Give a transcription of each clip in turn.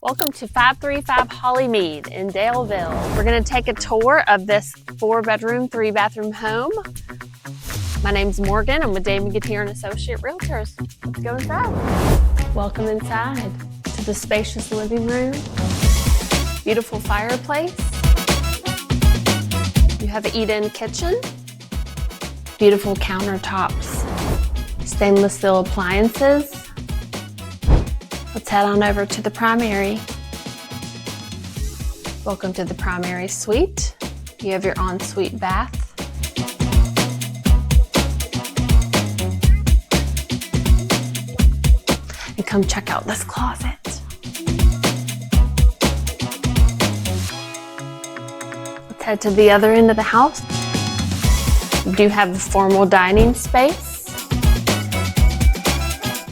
Welcome to 535 Hollymeade in Daleville. We're going to take a tour of this 4-bedroom, 3-bathroom home. My name's Morgan. I'm with Damon, Gettier and Associate Realtors. Let's go inside. Welcome inside to the spacious living room. Beautiful fireplace. You have an eat-in kitchen. Beautiful countertops. Stainless steel appliances. Let's head on over to the primary. Welcome to the primary suite. You have your ensuite bath. And come check out this closet. Let's head to the other end of the house. You do have the formal dining space.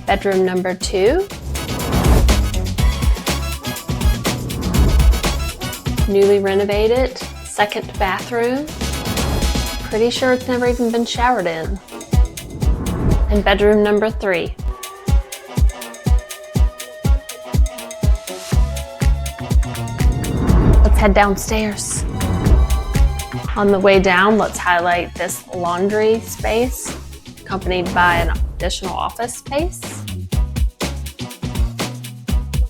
Bedroom number 2. Newly renovated, second bathroom. Pretty sure it's never even been showered in. And bedroom number 3. Let's head downstairs. On the way down, let's highlight this laundry space, accompanied by an additional office space.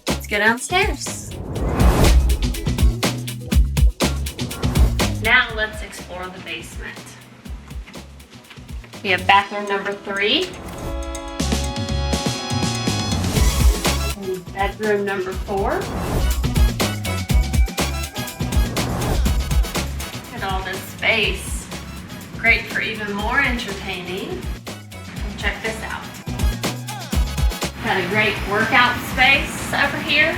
Let's go downstairs. Now let's explore the basement. We have bathroom number 3. And bedroom number 4. Look at all this space. Great for even more entertaining. Come check this out. Got a great workout space over here.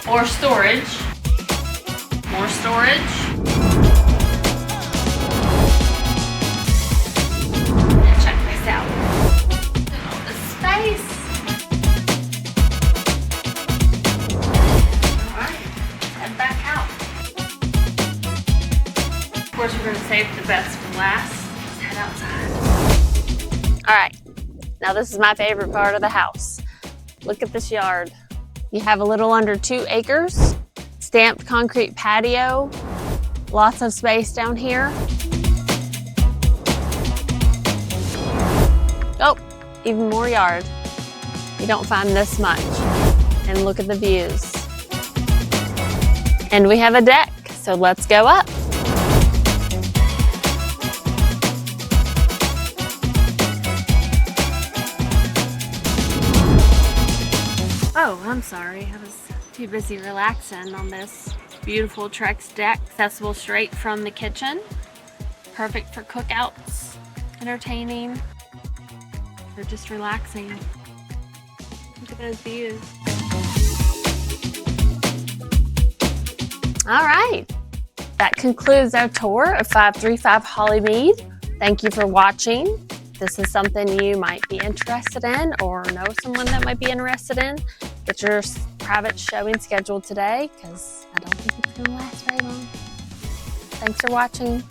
More storage. More storage. And check this out. Look at all this space. Alright, head back out. Of course, we're going to save the best for last. Just head outside. Alright, now this is my favorite part of the house. Look at this yard. You have a little under 2 acres, stamped concrete patio, lots of space down here. Oh, even more yard. You don't find this much. And look at the views. And we have a deck, so let's go up. Oh, I'm sorry. I was too busy relaxing on this beautiful Trex deck, accessible straight from the kitchen. Perfect for cookouts, entertaining, or just relaxing. Look at those views. All right. That concludes our tour of 535 Hollymeade. Thank you for watching. If this is something you might be interested in or know someone that might be interested in, get your private showing scheduled today because I don't think it's going to last very long. Thanks for watching.